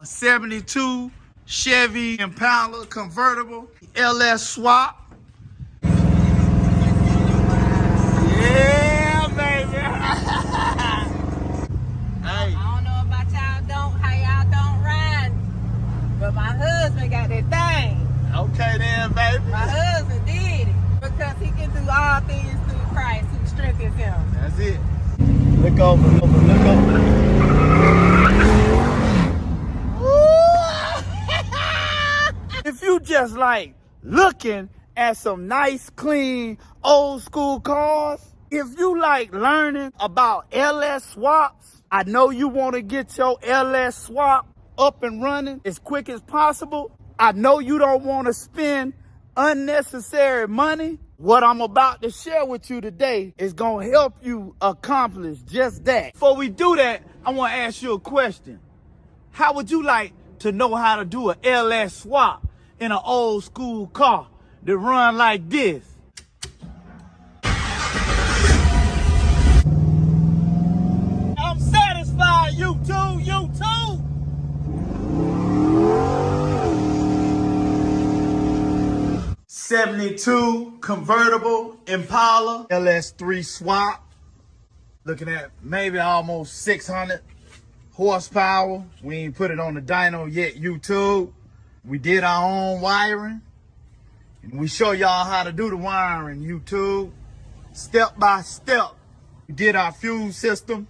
A 72 Chevy Impala convertible, LS swap. Yeah, baby. Hey. I don't know about how y'all don't ride, but my husband got that thing. Okay then, baby. My husband did it because he can do all things through Christ who strengthens him. That's it. Look over, look over. If you just like looking at some nice, clean, old school cars, if you like learning about LS swaps, I know you want to get your LS swap up and running as quick as possible. I know you don't want to spend unnecessary money. What I'm about to share with you today is going to help you accomplish just that. Before we do that, I want to ask you a question. How would you like to know how to do an LS swap in an old school car that run like this? I'm satisfied, you too. 72 convertible Impala LS3 swap. Looking at maybe almost 600 horsepower. We ain't put it on the dyno yet, YouTube. We did our own wiring. And we show y'all how to do the wiring, YouTube. Step by step. We did our fuel system.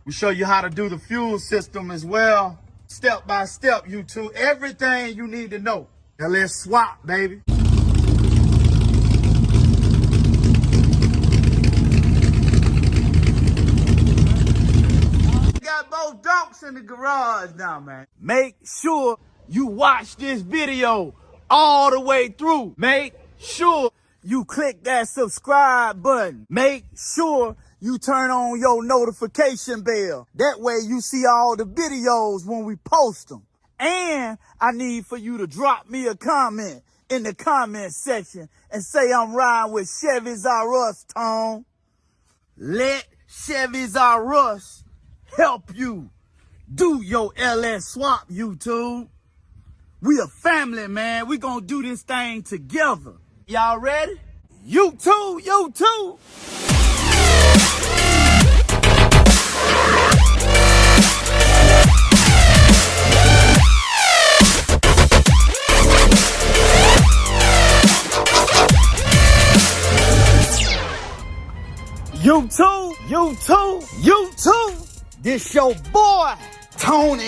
We show you how to do the fuel system as well. Step by step, YouTube. Everything you need to know. Now let's swap, baby. Got both donks in the garage now, man. Make sure you watch this video all the way through. Make sure you click that subscribe button. Make sure you turn on your notification bell. That way you see all the videos when we post them. And I need for you to drop me a comment in the comment section and say I'm riding with Chevys R Us, Tone. Let Chevys R Us help you do your LS swap, YouTube. We a family, man. We gonna do this thing together. Y'all ready? You too. You too. This your boy, Tone,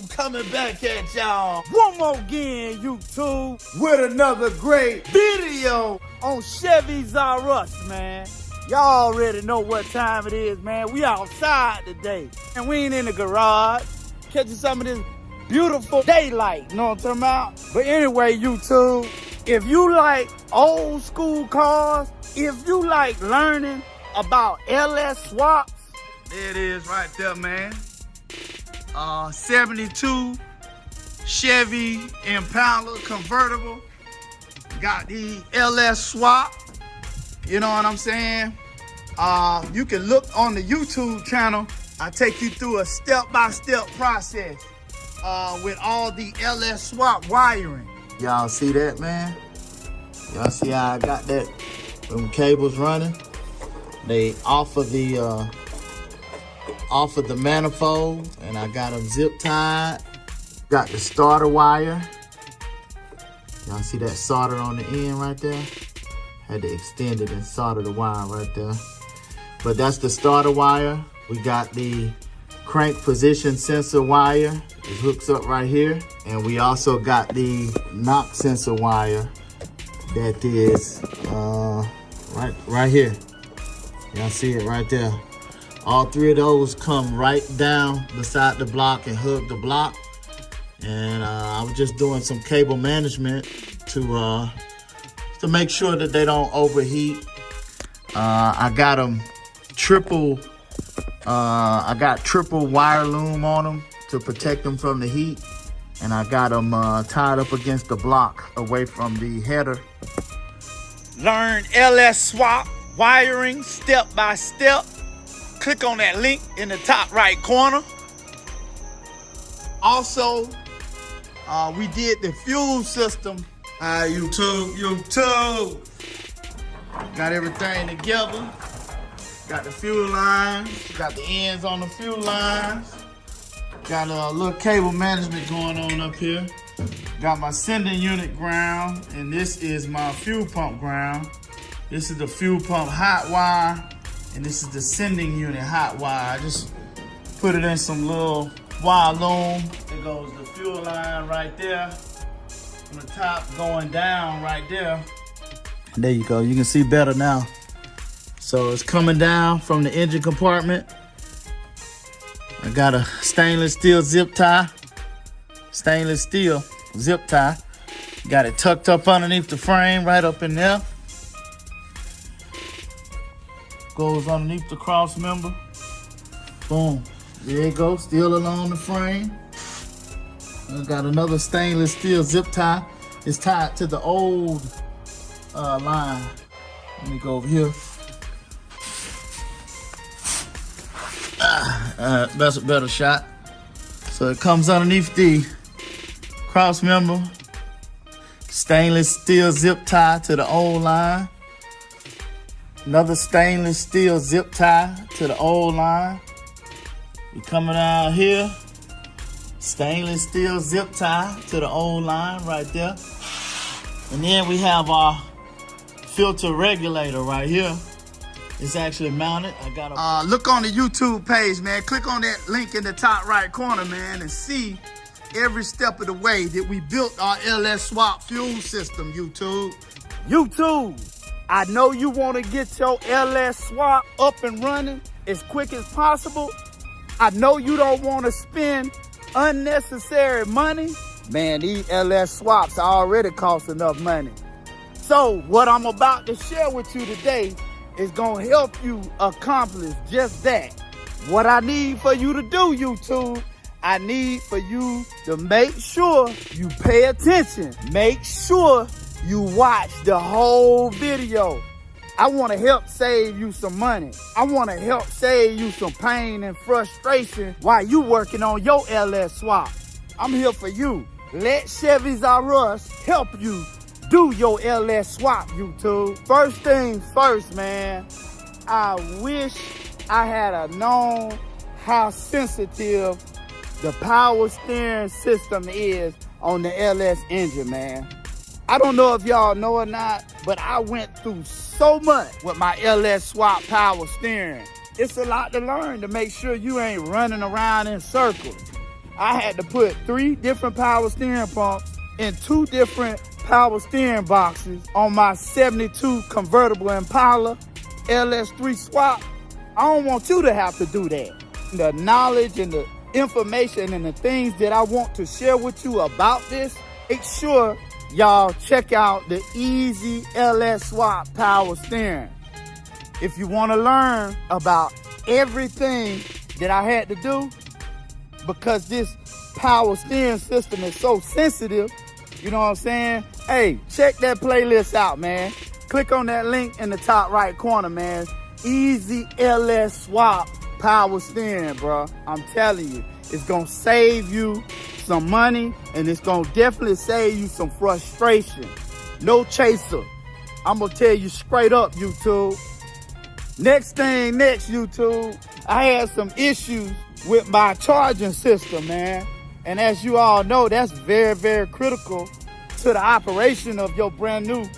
coming back at y'all one more again, YouTube, with another great video on Chevys R Us, man. Y'all already know what time it is, man. We outside today, and we ain't in the garage, catching some of this beautiful daylight, you know what I'm talking about? But anyway, YouTube, if you like old school cars, if you like learning about LS swaps, there it is right there, man. 72 Chevy Impala convertible. Got the LS swap. You know what I'm saying? You can look on the YouTube channel. I take you through a step-by-step process with all the LS swap wiring. Y'all see that, man? Y'all see how I got that? Them cables running. They off of the manifold, and I got them zip tied. Got the starter wire. Y'all see that solder on the end right there? Had to extend it and solder the wire right there. But that's the starter wire. We got the crank position sensor wire. It hooks up right here. And we also got the knock sensor wire that is right here. Y'all see it right there. All three of those come right down beside the block and hug the block. And I was just doing some cable management to make sure that they don't overheat. I got them triple wire loom on them to protect them from the heat. And I got them tied up against the block away from the header. Learn LS swap wiring step by step. Click on that link in the top right corner. Also, we did the fuel system. YouTube. Got everything together. Got the fuel lines. Got the ends on the fuel lines. Got a little cable management going on up here. Got my sending unit ground, and this is my fuel pump ground. This is the fuel pump hot wire, and this is the sending unit hot wire. I just put it in some little wire loom. There goes the fuel line right there. From the top going down right there. And there you go, you can see better now. So it's coming down from the engine compartment. I got a stainless steel zip tie. Got it tucked up underneath the frame, right up in there. Goes underneath the cross member. Boom, there it goes, still along the frame. I got another stainless steel zip tie. It's tied to the old line. Let me go over here. That's a better shot. So it comes underneath the cross member. Stainless steel zip tie to the old line. Another stainless steel zip tie to the old line. We coming out here. Stainless steel zip tie to the old line right there. And then we have our filter regulator right here. It's actually mounted. I got a look on the YouTube page, man. Click on that link in the top right corner, man, and see every step of the way that we built our LS swap fuel system, YouTube. YouTube, I know you want to get your LS swap up and running as quick as possible. I know you don't want to spend unnecessary money. Man, these LS swaps already cost enough money. So what I'm about to share with you today is gonna help you accomplish just that. What I need for you to do, YouTube, I need for you to make sure you pay attention. Make sure you watch the whole video. I wanna help save you some money. I wanna help save you some pain and frustration while you working on your LS swap. I'm here for you. Let Chevys R Us help you do your LS swap, YouTube. First things first, man, I wish I had known how sensitive the power steering system is on the LS engine, man. I don't know if y'all know or not, but I went through so much with my LS swap power steering. It's a lot to learn to make sure you ain't running around in circles. I had to put 3 different power steering pumps in 2 different power steering boxes on my 72 convertible Impala LS3 swap. I don't want you to have to do that. The knowledge and the information and the things that I want to share with you about this, make sure y'all check out the Easy LS Swap Power Steering. If you want to learn about everything that I had to do, because this power steering system is so sensitive, you know what I'm saying? Hey, check that playlist out, man. Click on that link in the top right corner, man. Easy LS Swap Power Steering, bro. I'm telling you, it's gonna save you some money, and it's gonna definitely save you some frustration. No chaser. I'm gonna tell you straight up, YouTube. Next, YouTube, I had some issues with my charging system, man. And as you all know, that's very, very critical to the operation of your brand new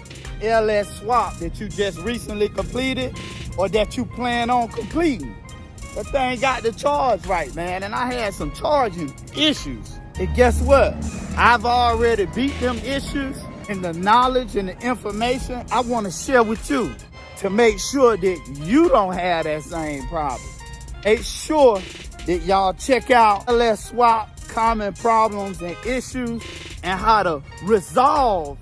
LS swap that you just recently completed or that you plan on completing. That thing got the charge right, man. And I had some charging issues. And guess what? I've already beat them issues, and the knowledge and the information I want to share with you to make sure that you don't have that same problem. Make sure that y'all check out LS Swap Common Problems and Issues and how to resolve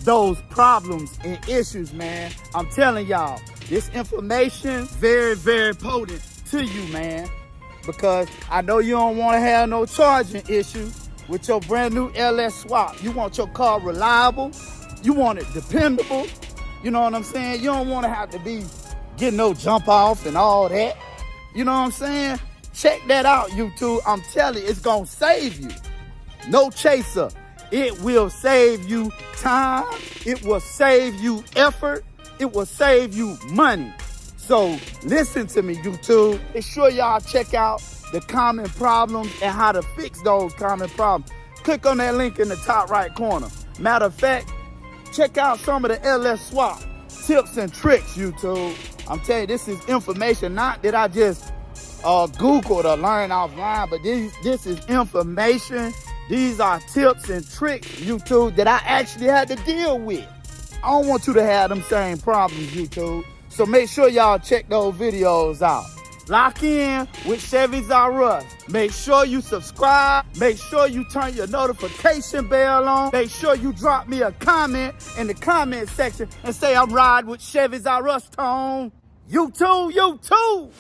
those problems and issues, man. I'm telling y'all, this information very, very potent to you, man, because I know you don't want to have no charging issues with your brand new LS Swap. You want your car reliable. You want it dependable. You know what I'm saying? You don't want to have to be getting no jump off and all that. You know what I'm saying? Check that out, YouTube. I'm telling you, it's going to save you. no chaser. It will save you time. It will save you effort. It will save you money. So listen to me, YouTube. Make sure y'all check out the common problems and how to fix those common problems. Click on that link in the top right corner. Matter of fact, check out some of the LS swap tips and tricks, YouTube. I'm telling you, this is information, not that I just Googled or learned offline, but this is information. These are tips and tricks, YouTube, that I actually had to deal with. I don't want you to have them same problems, YouTube. So make sure y'all check those videos out. Lock in with Chevys R Us. Make sure you subscribe. Make sure you turn your notification bell on. Make sure you drop me a comment in the comment section and say I'm riding with Chevys R Us, Tone. You too, you too.